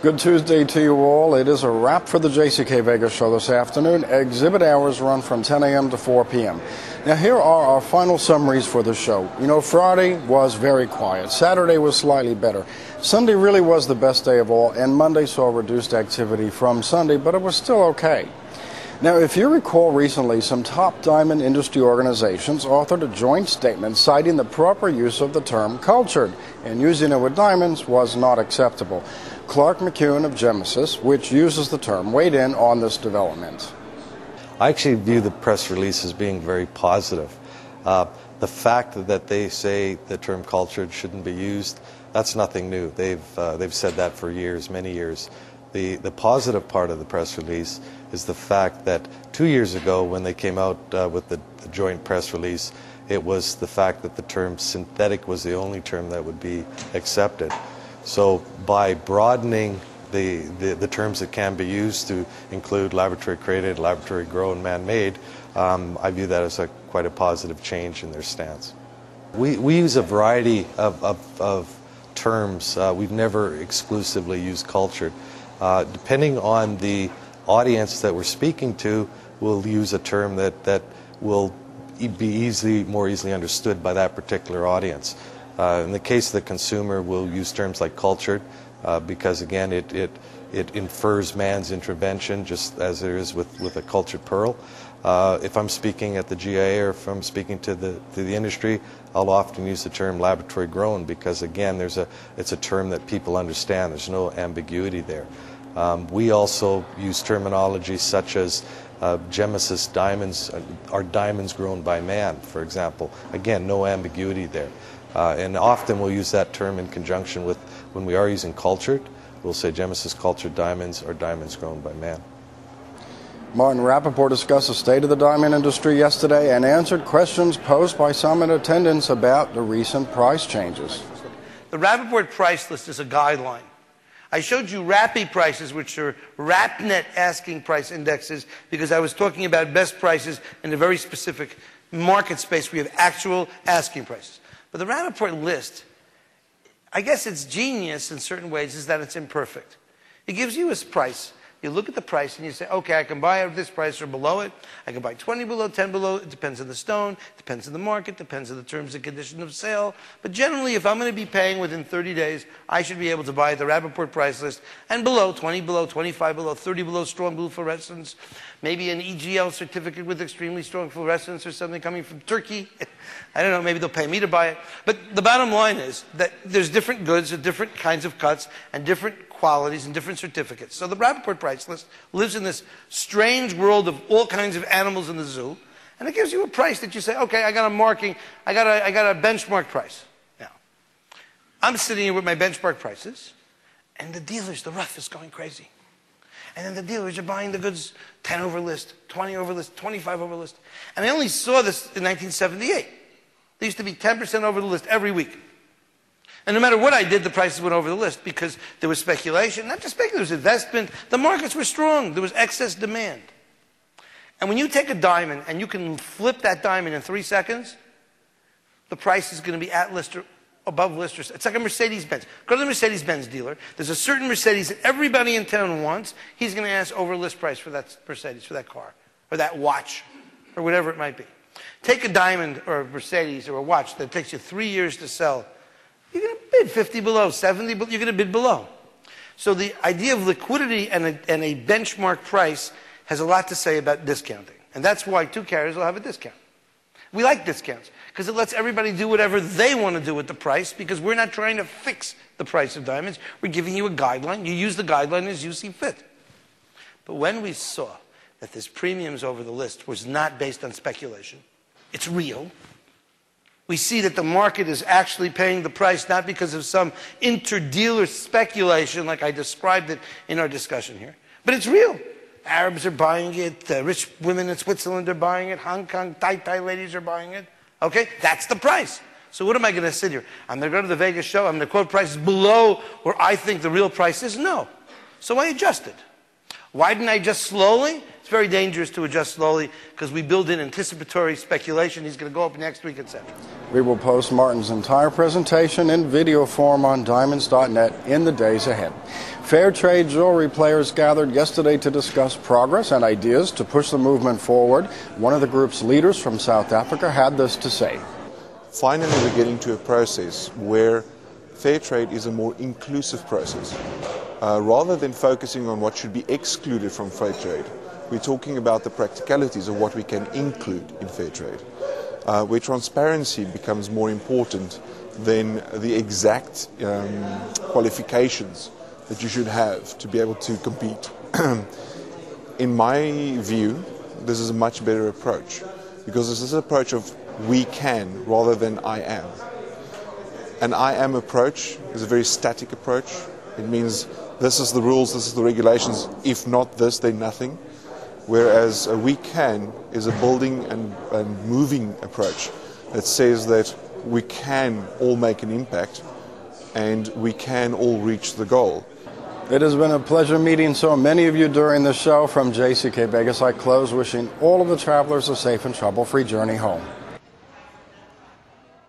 Good Tuesday to you all. It is a wrap for the JCK Vegas show this afternoon. Exhibit hours run from 10 a.m. to 4 p.m. Now here are our final summaries for the show. You know, Friday was very quiet. Saturday was slightly better. Sunday really was the best day of all, and Monday saw reduced activity from Sunday, but it was still okay. Now, if you recall recently, some top diamond industry organizations authored a joint statement citing the proper use of the term cultured, and using it with diamonds was not acceptable. Clark McEwen of Gemesis, which uses the term, weighed in on this development. I actually view the press release as being very positive. The fact that they say the term cultured shouldn't be used, that's nothing new. They've said that for years, many years. The positive part of the press release is the fact that 2 years ago when they came out with the joint press release, it was the fact that the term synthetic was the only term that would be accepted. So by broadening the terms that can be used to include laboratory created, laboratory grown, man-made, I view that as quite a positive change in their stance. We use a variety of terms. We've never exclusively used cultured. Depending on the audience that we're speaking to, we'll use a term that will be more easily understood by that particular audience. In the case of the consumer, we'll use terms like cultured because, again, it infers man's intervention, just as there is with a cultured pearl. If I'm speaking at the GIA or if I'm speaking to the industry, I'll often use the term laboratory grown because, again, it's a term that people understand. There's no ambiguity there. We also use terminology such as Gemesis diamonds are diamonds grown by man, for example. Again, no ambiguity there. And often we'll use that term in conjunction with, when we are using cultured, we'll say Gemesis cultured diamonds are diamonds grown by man. Martin Rapaport discussed the state of the diamond industry yesterday and answered questions posed by some in attendance about the recent price changes. The Rapaport price list is a guideline. I showed you RAPI prices, which are RapNet asking price indexes, because I was talking about best prices in a very specific market space. We have actual asking prices. But the Rapaport list, I guess its genius in certain ways is that it's imperfect. It gives you a price. You look at the price and you say, okay, I can buy at this price or below it. I can buy 20 below, 10 below. It depends on the stone, depends on the market, depends on the terms and conditions of sale. But generally, if I'm going to be paying within 30 days, I should be able to buy at the Rapaport price list and below, 20 below, 25 below, 30 below, strong blue fluorescence, maybe an EGL certificate with extremely strong fluorescence or something coming from Turkey. I don't know, maybe they'll pay me to buy it. But the bottom line is that there's different goods with different kinds of cuts and different qualities and different certificates. So the Rapaport price list lives in this strange world of all kinds of animals in the zoo, and it gives you a price that you say, okay, I got a marking, I got a benchmark price. Now, I'm sitting here with my benchmark prices, and the dealers, the rough is going crazy. And then the dealers are buying the goods 10 over list, 20 over list, 25 over list. And I only saw this in 1978. They used to be 10% over the list every week. And no matter what I did, the prices went over the list because there was speculation. Not just speculation, there was investment. The markets were strong. There was excess demand. And when you take a diamond and you can flip that diamond in 3 seconds, the price is going to be at list or above list. It's like a Mercedes-Benz. Go to the Mercedes-Benz dealer. There's a certain Mercedes that everybody in town wants. He's going to ask over list price for that Mercedes, for that car, or that watch, or whatever it might be. Take a diamond or a Mercedes or a watch that takes you 3 years to sell. You're going to bid 50 below, 70 below. You're going to bid below. So the idea of liquidity and a benchmark price has a lot to say about discounting. And that's why 2 carriers will have a discount. We like discounts because it lets everybody do whatever they want to do with the price because we're not trying to fix the price of diamonds. We're giving you a guideline. You use the guideline as you see fit. But when we saw that this premiums over the list was not based on speculation, it's real. We see that the market is actually paying the price not because of some inter-dealer speculation like I described it in our discussion here, but it's real. Arabs are buying it, rich women in Switzerland are buying it, Hong Kong Thai ladies are buying it. Okay, that's the price. So what am I going to sit here? I'm going to go to the Vegas show, I'm going to quote prices below where I think the real price is? No. So I adjusted. Why didn't I adjust slowly? It's very dangerous to adjust slowly because we build in anticipatory speculation. He's going to go up next week, etc. We will post Martin's entire presentation in video form on diamonds.net in the days ahead. Fair trade jewelry players gathered yesterday to discuss progress and ideas to push the movement forward. One of the group's leaders from South Africa had this to say. Finally, we're getting to a process where fair trade is a more inclusive process. Rather than focusing on what should be excluded from fair trade, we're talking about the practicalities of what we can include in fair trade, where transparency becomes more important than the exact qualifications that you should have to be able to compete. In my view, this is a much better approach, because this is an approach of we can rather than I am. An I am approach is a very static approach. It means this is the rules, this is the regulations, if not this, then nothing. Whereas a we can is a building and moving approach that says that we can all make an impact and we can all reach the goal. It has been a pleasure meeting so many of you during the show. From JCK Vegas, I close wishing all of the travelers a safe and trouble-free journey home.